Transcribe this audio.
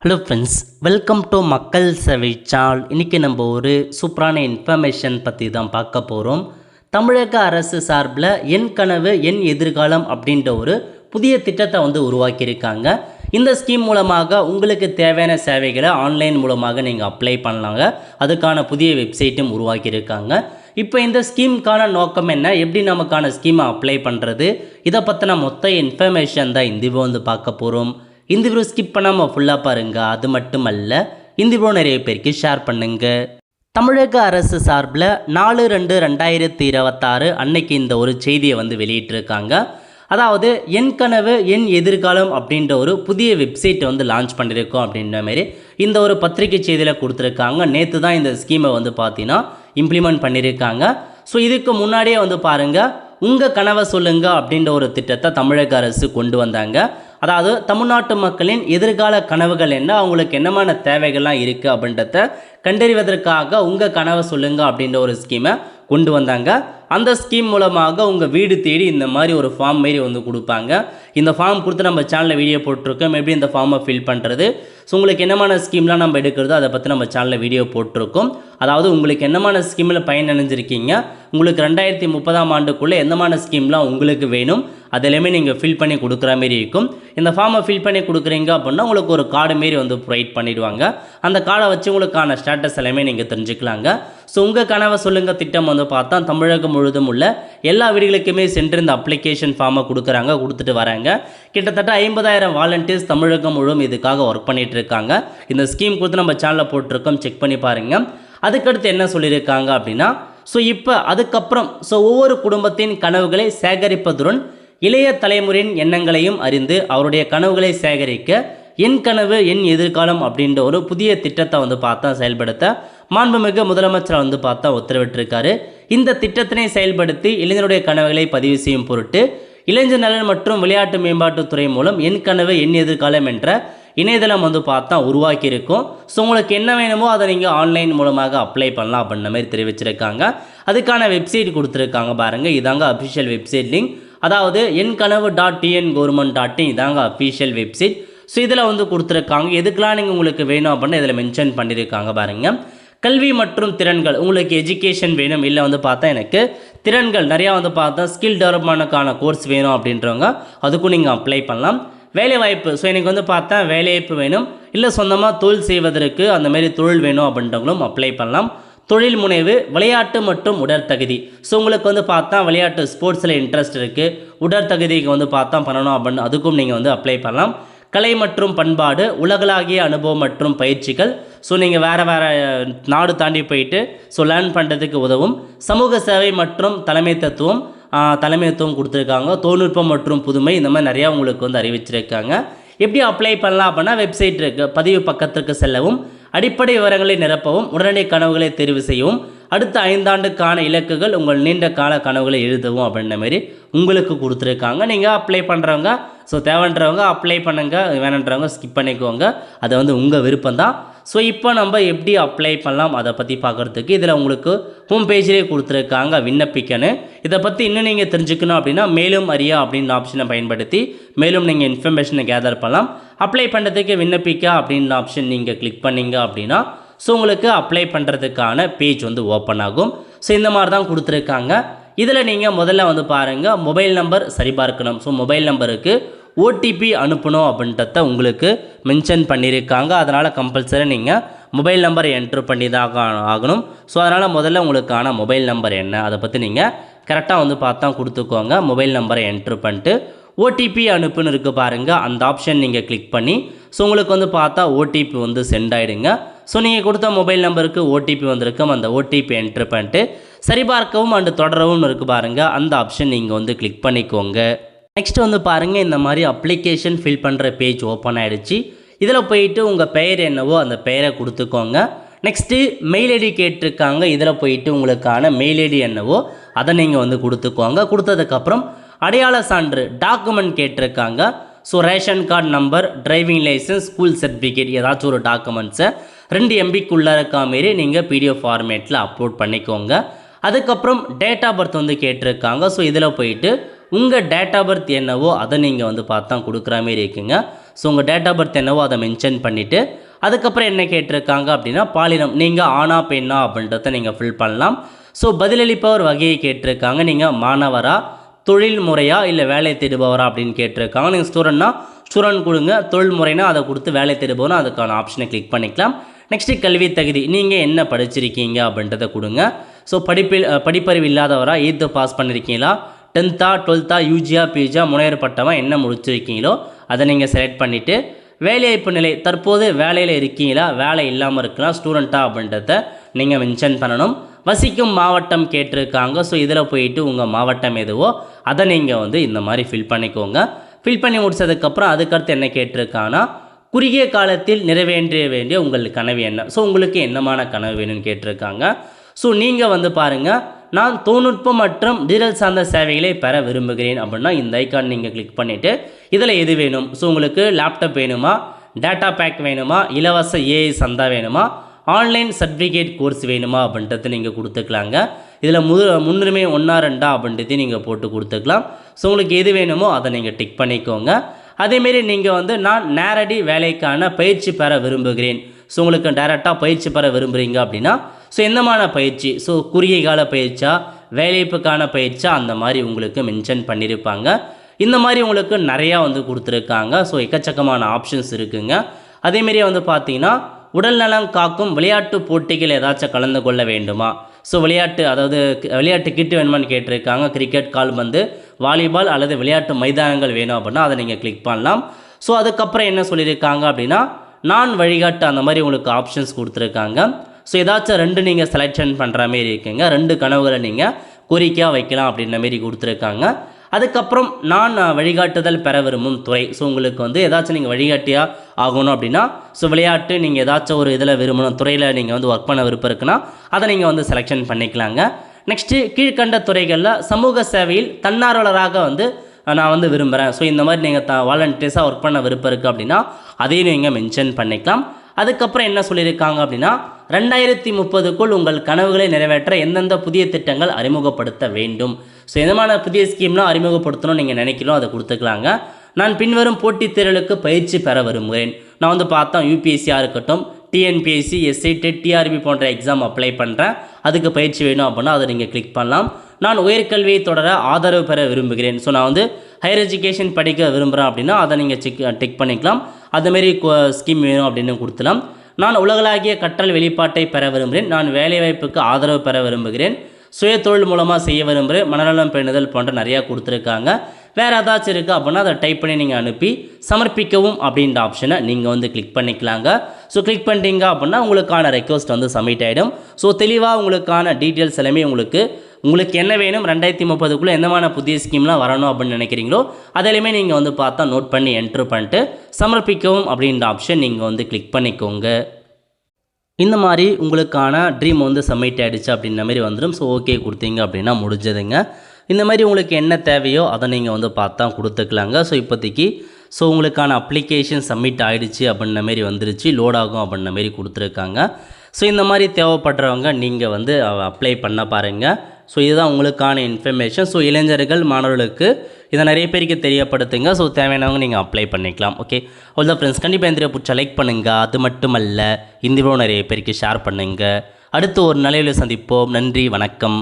Hello friends, welcome to மக்கள் சேவை channel. இன்றைக்கி நம்ம ஒரு சூப்பரான இன்ஃபர்மேஷன் பற்றி தான் பார்க்க போகிறோம். தமிழக அரசு சார்பில் என் கனவு என் எதிர்காலம் அப்படின்ற ஒரு புதிய திட்டத்தை உருவாக்கியிருக்காங்க. இந்த ஸ்கீம் மூலமாக உங்களுக்கு தேவையான சேவைகளை ஆன்லைன் மூலமாக நீங்கள் அப்ளை பண்ணலாங்க. அதுக்கான புதிய வெப்சைட்டும் உருவாக்கியிருக்காங்க. இப்போ இந்த ஸ்கீமுக்கான நோக்கம் என்ன, எப்படி நமக்கான ஸ்கீமை அப்ளை பண்ணுறது, இதை பற்றின மொத்த இன்ஃபர்மேஷன் தான் இந்த வீடியோ பார்க்க போகிறோம். இந்த வீடியோ ஸ்கிப் பண்ணாமல் ஃபுல்லாக பாருங்கள். அது மட்டுமல்ல, இந்த வீடியோ நிறைய பேருக்கு ஷேர் பண்ணுங்கள். தமிழக அரசு சார்பில் 4/2/2026 அன்னைக்கு இந்த ஒரு செய்தியை வெளியிட்டிருக்காங்க. அதாவது என் கனவு என் எதிர்காலம் அப்படின்ற ஒரு புதிய வெப்சைட்டை லான்ச் பண்ணியிருக்கோம் அப்படின்ற மாதிரி இந்த ஒரு பத்திரிகை செய்தியில் கொடுத்துருக்காங்க. நேற்று தான் இந்த ஸ்கீமை பார்த்தீங்கன்னா இம்ப்ளிமெண்ட் பண்ணியிருக்காங்க. ஸோ இதுக்கு முன்னாடியே பாருங்கள், உங்கள் கனவை சொல்லுங்கள் அப்படின்ற ஒரு திட்டத்தை தமிழக அரசு கொண்டு வந்தாங்க. அதாவது தமிழ்நாட்டு மக்களின் எதிர்கால கனவுகள் என்ன, அவங்களுக்கு என்னமான தேவைகள்லாம் இருக்குது அப்படின்றத கண்டறிவதற்காக உங்கள் கனவை சொல்லுங்கள் அப்படின்ற ஒரு ஸ்கீமை கொண்டு வந்தாங்க. அந்த ஸ்கீம் மூலமாக உங்கள் வீடு தேடி இந்த மாதிரி ஒரு ஃபார்ம் மாரி கொடுப்பாங்க. இந்த ஃபார்ம் கொடுத்து நம்ம சேனலில் வீடியோ போட்டிருக்கோம், எப்படி இந்த ஃபார்மை ஃபில் பண்ணுறது. ஸோ உங்களுக்கு என்னமான ஸ்கீம்லாம் நம்ம எடுக்கிறதோ அதை பற்றி நம்ம சேனலில் வீடியோ போட்டிருக்கோம். அதாவது உங்களுக்கு என்னமான ஸ்கீமில் பயன் அணிஞ்சிருக்கீங்க, உங்களுக்கு 2030ஆம் ஆண்டுக்குள்ளே எந்தமான ஸ்கீம்லாம் உங்களுக்கு வேணும், அது எல்லாமே நீங்கள் ஃபில் பண்ணி கொடுக்குற மாரி இருக்கும். இந்த ஃபார்மை ஃபில் பண்ணி கொடுக்குறீங்க அப்படின்னா உங்களுக்கு ஒரு கார்டு மாரி ப்ரொவைட் பண்ணிடுவாங்க. அந்த கார்டை வச்சு உங்களுக்கான ஸ்டேட்டஸ் எல்லாமே நீங்கள் தெரிஞ்சுக்கலாங்க. ஸோ உங்கள் கனவை சொல்லுங்கள் திட்டம் பார்த்தா தமிழகம் முழுதும் உள்ள எல்லா வீடுகளுக்குமே சென்று இந்த அப்ளிகேஷன் ஃபார்மை கொடுத்துட்டு வராங்க. கிட்டத்தட்ட 50,000 வாலண்டியர்ஸ் தமிழகம் முழுவதும் இதுக்காக ஒர்க் பண்ணிட்டு இருக்காங்க. இந்த ஸ்கீம் கொடுத்து நம்ம சேனலில் போட்டிருக்கோம், செக் பண்ணி பாருங்கள். அதுக்கடுத்து என்ன சொல்லியிருக்காங்க அப்படின்னா, ஸோ இப்போ அதுக்கப்புறம் ஒவ்வொரு குடும்பத்தின் கனவுகளை சேகரிப்பதுடன் இளைய தலைமுறையின் எண்ணங்களையும் அறிந்து அவருடைய கனவுகளை சேகரிக்க என் கனவு என் எதிர்காலம் அப்படின்ற ஒரு புதிய திட்டத்தை பார்த்தா செயல்படுத்த மாண்புமிகு முதலமைச்சர் பார்த்தா உத்தரவிட்டிருக்காரு. இந்த திட்டத்தினை செயல்படுத்தி இளைஞருடைய கனவுகளை பதிவு செய்யும் பொருட்டு இளைஞர் நலன் மற்றும் விளையாட்டு மேம்பாட்டுத்துறை மூலம் என் கனவு என் எதிர்காலம் என்ற இணையதளம் பார்த்தா உருவாக்கியிருக்கும். ஸோ உங்களுக்கு என்ன வேணுமோ அதை நீங்கள் ஆன்லைன் மூலமாக அப்ளை பண்ணலாம் அப்படின்ற மாதிரி தெரிவிச்சிருக்காங்க. அதுக்கான வெப்சைட் கொடுத்துருக்காங்க பாருங்கள், இதாங்க அஃபிஷியல் வெப்சைட் லிங்க். அதாவது என் கனவு .tngov.in இதாங்க அஃபிஷியல் வெப்சைட். ஸோ இதில் கொடுத்துருக்காங்க. எதுக்கெலாம் நீங்கள் உங்களுக்கு வேணும் அப்படின்னு இதில் மென்ஷன் பண்ணியிருக்காங்க பாருங்கள். கல்வி மற்றும் திறன்கள், உங்களுக்கு எஜுகேஷன் வேணும், இல்லை பார்த்தா எனக்கு திறன்கள் நிறையா பார்த்தா ஸ்கில் டெவலப்மெண்ட்டுக்கான கோர்ஸ் வேணும் அப்படின்றவங்க அதுக்கும் நீங்கள் அப்ளை பண்ணலாம். வேலைவாய்ப்பு, ஸோ எனக்கு பார்த்தா வேலைவாய்ப்பு வேணும், இல்லை சொந்தமாக தொழில் செய்வதற்கு அந்தமாரி தொழில் வேணும் அப்படின்றவங்களும் அப்ளை பண்ணலாம். தொழில் முனைவு, விளையாட்டு மற்றும் உடற்தகுதி, ஸோ உங்களுக்கு பார்த்தா விளையாட்டு ஸ்போர்ட்ஸில் இன்ட்ரெஸ்ட் இருக்குது, உடற்தகுதிக்கு பார்த்தா பண்ணணும் அப்படின்னு அதுக்கும் நீங்கள் அப்ளை பண்ணலாம். கலை மற்றும் பண்பாடு, உலகளாகிய அனுபவம் மற்றும் பயிற்சிகள், ஸோ நீங்கள் வேறு நாடு தாண்டி போயிட்டு லேர்ன் பண்ணுறதுக்கு உதவும். சமூக சேவை மற்றும் தலைமைத்துவம் கொடுத்துருக்காங்க. தொழில்நுட்பம் மற்றும் புதுமை, இந்த மாதிரி நிறையா உங்களுக்கு அறிவிச்சிருக்காங்க. எப்படி அப்ளை பண்ணலாம் அப்படின்னா, வெப்சைட் இருக்குது, பதிவு பக்கத்திற்கு செல்லவும், அடிப்படை விவரங்களை நிரப்பவும், உடனடி கனவுகளை தேர்வு செய்யவும், அடுத்த 5 ஆண்டுக்கான இலக்குகள், உங்கள் நீண்ட கால கனவுகளை எழுதவும் அப்படின்ற மாதிரி உங்களுக்கு கொடுத்துருக்காங்க. நீங்கள் அப்ளை பண்ணுறவங்க தேவைன்றவங்க அப்ளை பண்ணுங்கள், வேணுன்றவங்க ஸ்கிப் பண்ணிக்கோங்க, அது உங்கள் விருப்பம் தான். ஸோ இப்போ நம்ம எப்படி அப்ளை பண்ணலாம் அதை பற்றி பார்க்குறதுக்கு இதில் உங்களுக்கு ஹோம் பேஜ்லேயே கொடுத்துருக்காங்க விண்ணப்பிக்கணும். இதை பற்றி இன்னும் நீங்கள் தெரிஞ்சுக்கணும் அப்படின்னா மேலும் அறியா அப்படின்ற ஆப்ஷனை பயன்படுத்தி மேலும் நீங்கள் இன்ஃபர்மேஷனை கேதர் பண்ணலாம். அப்ளை பண்ணுறதுக்கு விண்ணப்பிக்க அப்படின்ற ஆப்ஷன் நீங்கள் கிளிக் பண்ணிங்க அப்படின்னா உங்களுக்கு அப்ளை பண்ணுறதுக்கான பேஜ் ஓப்பன் ஆகும். ஸோ இந்த மாதிரி தான் கொடுத்துருக்காங்க. இதில் நீங்கள் முதல்ல பாருங்கள், மொபைல் நம்பர் சரிபார்க்கணும். ஸோ மொபைல் நம்பருக்கு ஓடிபி அனுப்பணும் அப்படின்றத உங்களுக்கு மென்ஷன் பண்ணியிருக்காங்க. அதனால் கம்பல்சரி நீங்கள் மொபைல் நம்பர் என்ட்ரு பண்ணி தான் ஆகணும். ஸோ அதனால் முதல்ல உங்களுக்கான மொபைல் நம்பர் என்ன அதை பற்றி நீங்கள் கரெக்டாக பார்த்தா கொடுத்துக்கோங்க. மொபைல் நம்பரை என்ட்ரு பண்ணிட்டு ஓடிபி அனுப்புன்னு இருக்குது பாருங்கள், அந்த ஆப்ஷன் நீங்கள் கிளிக் பண்ணி உங்களுக்கு பார்த்தா ஓடிபி சென்ட் ஆகிடுங்க. ஸோ நீங்கள் கொடுத்த மொபைல் நம்பருக்கு ஓடிபி வந்திருக்கும், அந்த ஓடிபி என்ட்ரு பண்ணிட்டு சரிபார்க்கவும் அண்டு தொடரவும் இருக்குது பாருங்கள், அந்த ஆப்ஷன் நீங்கள் கிளிக் பண்ணிக்கோங்க. நெக்ஸ்ட் பாருங்கள், இந்த மாதிரி அப்ளிகேஷன் ஃபில் பண்ணுற பேஜ் ஓப்பன் ஆகிடுச்சு. இதில் போயிட்டு உங்கள் பெயர் என்னவோ அந்த பெயரை கொடுத்துக்கோங்க. நெக்ஸ்ட்டு மெயில் ஐடி கேட்டிருக்காங்க, இதில் போயிட்டு உங்களுக்கான மெயில் ஐடி என்னவோ அதை நீங்கள் கொடுத்துக்கோங்க. கொடுத்ததுக்கப்புறம் அடையாள சான்று டாக்குமெண்ட் கேட்டிருக்காங்க. So ration card number, driving licence, school certificate, ஏதாச்சும் ஒரு டாக்குமெண்ட்ஸை 2 MBக்குள்ளே இருக்க மாரி நீங்கள் PDF ஃபார்மேட்டில் அப்லோட் பண்ணிக்கோங்க. அதுக்கப்புறம் டேட் ஆஃப் பர்த் கேட்டிருக்காங்க. ஸோ இதில் போயிட்டு உங்கள் டேட் ஆஃப் பர்த் என்னவோ அதை நீங்கள் பார்த்தா கொடுக்குற மாரி இருக்குங்க. ஸோ உங்கள் டேட் ஆஃப் பர்த் என்னவோ அதை மென்ஷன் பண்ணிவிட்டு அதுக்கப்புறம் என்ன கேட்டிருக்காங்க அப்படின்னா பாலினம் நீங்கள் ஆணா பெண்ணா அப்படின்றத நீங்கள் ஃபில் பண்ணலாம். ஸோ பதிலளிப்பவர் வகையை கேட்டிருக்காங்க. நீங்கள் மாணவரா, தொழில் முறையா, இல்லை வேலை தேடுபவரா அப்படின்னு கேட்டிருக்காங்க. நீங்கள் ஸ்டூடெண்ட்னா ஸ்டூடெண்ட் கொடுங்க, தொழில் முறைனா அதை கொடுத்து வேலை தேடுபவனா அதுக்கான ஆப்ஷனை கிளிக் பண்ணிக்கலாம். நெக்ஸ்ட்டு கல்வி தகுதி, நீங்கள் என்ன படிச்சிருக்கீங்க அப்படின்றத கொடுங்க. ஸோ படிப்பறிவு இல்லாதவரா, 8th பாஸ் பண்ணியிருக்கீங்களா, 10th 12th யூஜியா பிஜியா முனைவர் பட்டமாக என்ன முடிச்சிருக்கீங்களோ அதை நீங்கள் செலக்ட் பண்ணிவிட்டு வேலைவாய்ப்பு நிலை, தற்போது வேலையில் இருக்கீங்களா, வேலை இல்லாமல் இருக்கலாம், ஸ்டூடெண்ட்டா அப்படின்றத நீங்கள் மென்ஷன் பண்ணணும். வசிக்கும் மாவட்டம் கேட்டிருக்காங்க. ஸோ இதில் போயிட்டு உங்கள் மாவட்டம் எதுவோ அதை நீங்கள் வந்து இந்த மாதிரி ஃபில் பண்ணிக்கோங்க. ஃபில் பண்ணி முடிச்சதுக்கப்புறம் அதுக்கடுத்து என்ன கேட்டிருக்காங்கன்னா குறுகிய காலத்தில் நிறைவேற்ற வேண்டிய உங்கள் கனவு என்ன. ஸோ உங்களுக்கு என்னமான கனவு வேணும்னு கேட்டிருக்காங்க. ஸோ நீங்கள் வந்து பாருங்கள், நான் தொழில்நுட்பம் மற்றும் டிஜிட்டல் சார்ந்த சேவைகளை பெற விரும்புகிறேன் அப்படின்னா இந்த ஐக்கான் நீங்கள் கிளிக் பண்ணிவிட்டு இதில் எது வேணும். ஸோ உங்களுக்கு லேப்டாப் வேணுமா, டேட்டா பேக் வேணுமா, இலவச ஏஐ சந்தா வேணுமா, ஆன்லைன் சர்டிஃபிகேட் கோர்ஸ் வேணுமா அப்படின்றது நீங்கள் கொடுத்துக்கலாங்க. இதில் முன்னுரிமை 1 2 அப்படின்றது நீங்கள் போட்டு கொடுத்துக்கலாம். ஸோ உங்களுக்கு எது வேணுமோ அதை நீங்கள் டிக் பண்ணிக்கோங்க. அதேமாரி நீங்கள் வந்து நான் நேரடி வேலைக்கான பயிற்சி பெற விரும்புகிறேன். ஸோ உங்களுக்கு டைரெக்டாக பயிற்சி பெற விரும்புகிறீங்க அப்படின்னா ஸோ என்னமான பயிற்சி, ஸோ குறுகிய கால பயிற்சியா, வேலைவாய்ப்புக்கான பயிற்சியா, அந்த மாதிரி உங்களுக்கு மென்ஷன் பண்ணியிருப்பாங்க. இந்த மாதிரி உங்களுக்கு நிறையா வந்து கொடுத்துருக்காங்க. ஸோ எக்கச்சக்கமான ஆப்ஷன்ஸ் இருக்குங்க. அதேமாரி வந்து பார்த்தீங்கன்னா உடல் நலம் காக்கும் விளையாட்டு போட்டிகள் ஏதாச்சும் கலந்து கொள்ள வேண்டுமா. ஸோ விளையாட்டு கிட்டு வேணுமான்னு கேட்டிருக்காங்க. கிரிக்கெட், கால்பந்து, வாலிபால் அல்லது விளையாட்டு மைதானங்கள் வேணும் அப்படின்னா அதை நீங்கள் கிளிக் பண்ணலாம். ஸோ அதுக்கப்புறம் என்ன சொல்லியிருக்காங்க அப்படின்னா நான் வழிகாட்டு, அந்த மாதிரி உங்களுக்கு ஆப்ஷன்ஸ் கொடுத்துருக்காங்க. ஸோ ஏதாச்சும் 2 நீங்கள் செலெக்ஷன் பண்ணுற மாரி இருக்குங்க. 2 கனவுகளை நீங்கள் கோரிக்கையாக வைக்கலாம் அப்படின்ற மாரி கொடுத்துருக்காங்க. அதுக்கப்புறம் நான் வழிகாட்டுதல் பெற விரும்பும் துறை. ஸோ உங்களுக்கு வந்து ஏதாச்சும் நீங்கள் வழிகாட்டியாக ஆகணும் அப்படின்னா ஸோ விளையாட்டு நீங்கள் ஏதாச்சும் ஒரு இதில் விரும்பணும் துறையில் நீங்கள் வந்து ஒர்க் பண்ண விருப்பம் இருக்குன்னா அதை நீங்கள் வந்து செலெக்ஷன் பண்ணிக்கலாங்க. நெக்ஸ்ட்டு கீழ்கண்ட துறைகளில் சமூக சேவையில் தன்னார்வலராக வந்து நான் வந்து விரும்புகிறேன். ஸோ இந்த மாதிரி நீங்கள் வாலண்டியர்ஸாக ஒர்க் பண்ண விருப்பம் இருக்குது அப்படின்னா அதையும் நீங்கள் மென்ஷன் பண்ணிக்கலாம். அதுக்கப்புறம் என்ன சொல்லியிருக்காங்க அப்படின்னா 2030க்குள் உங்கள் கனவுகளை நிறைவேற்ற எந்தெந்த புதிய திட்டங்கள் அறிமுகப்படுத்த வேண்டும். ஸோ எந்தமான புதிய ஸ்கீம்லாம் அறிமுகப்படுத்தணும் நீங்கள் நினைக்கிறோம் அதை கொடுத்துக்கலாங்க. நான் பின்வரும் போட்டித் தேர்வுகளுக்கு பயிற்சி பெற விரும்புகிறேன். நான் வந்து பார்த்தோம் யூபிஎஸ்சியாக இருக்கட்டும், டிஎன்பிஎஸ்சி, எஸ்ஐ, டெட், டிஆர்பி போன்ற எக்ஸாம் அப்ளை பண்ணுறேன், அதுக்கு பயிற்சி வேணும் அப்படின்னா அதை நீங்கள் கிளிக் பண்ணலாம். நான் உயர்கல்வியை தொடர ஆதரவு பெற விரும்புகிறேன். ஸோ நான் வந்து ஹையர் எஜுகேஷன் படிக்க விரும்புகிறேன் அப்படின்னா அதை நீங்கள் டிக் பண்ணிக்கலாம். அதுமாரி ஸ்கீம் வேணும் அப்படின்னு கொடுத்துலாம். நான் உலகளாகிய கற்றல் வெளிப்பாட்டை பெற விரும்புகிறேன். நான் வேலைவாய்ப்புக்கு ஆதரவு பெற விரும்புகிறேன். சுய தொழில் மூலமாக செய்ய விரும்புகிறேன். மனநலம் பேணுதல் போன்ற நிறையா கொடுத்துருக்காங்க. வேறு ஏதாச்சும் இருக்குது அப்படின்னா அதை டைப் பண்ணி நீங்கள் அனுப்பி சமர்ப்பிக்கவும் அப்படின்ற ஆப்ஷனை நீங்கள் வந்து கிளிக் பண்ணிக்கலாங்க. ஸோ கிளிக் பண்ணிட்டீங்க அப்படின்னா உங்களுக்கான ரெக்வஸ்ட் வந்து சப்மிட் ஆகிடும். ஸோ தெளிவாக உங்களுக்கான டீட்டெயில்ஸ் எல்லாமே உங்களுக்கு என்ன வேணும், 2030க்குள்ளே எந்தமான புதிய ஸ்கீம்லாம் வரணும் அப்படின்னு நினைக்கிறீங்களோ அதிலையுமே நீங்கள் வந்து பார்த்தா நோட் பண்ணி என்ட்ரு பண்ணிட்டு சமர்ப்பிக்கவும் அப்படின்ற ஆப்ஷன் நீங்கள் வந்து கிளிக் பண்ணிக்கோங்க. இந்த மாதிரி உங்களுக்கான ட்ரீம் வந்து சப்மிட் ஆகிடுச்சு அப்படின்ற மாதிரி வந்துடும். ஸோ ஓகே கொடுத்தீங்க அப்படின்னா முடிஞ்சதுங்க. இந்த மாதிரி உங்களுக்கு என்ன தேவையோ அதை நீங்கள் வந்து பார்த்தா கொடுத்துக்கலாங்க. ஸோ இப்போதைக்கு உங்களுக்கான அப்ளிகேஷன் சப்மிட் ஆகிடுச்சு அப்படின்ற மாரி வந்துருச்சு, லோட் ஆகும் அப்படின்ற மாரி கொடுத்துருக்காங்க. ஸோ இந்த மாதிரி தேவைப்படுறவங்க நீங்கள் வந்து அப்ளை பண்ண பாருங்கள். ஸோ இதுதான் உங்களுக்கான இன்ஃபர்மேஷன். ஸோ இளைஞர்கள், மாணவர்களுக்கு இதை நிறைய பேருக்கு தெரியப்படுத்துங்க. ஸோ தேவையானவங்க நீங்கள் அப்ளை பண்ணிக்கலாம். ஓகே, அவ்வளோதான் ஃப்ரெண்ட்ஸ். கண்டிப்பாக இந்த பிடிச்சா லைக் பண்ணுங்கள். அது மட்டுமல்ல இந்த வீடியோ நிறைய பேருக்கு ஷேர் பண்ணுங்கள். அடுத்து ஒரு நிலையில் சந்திப்போம். நன்றி, வணக்கம்.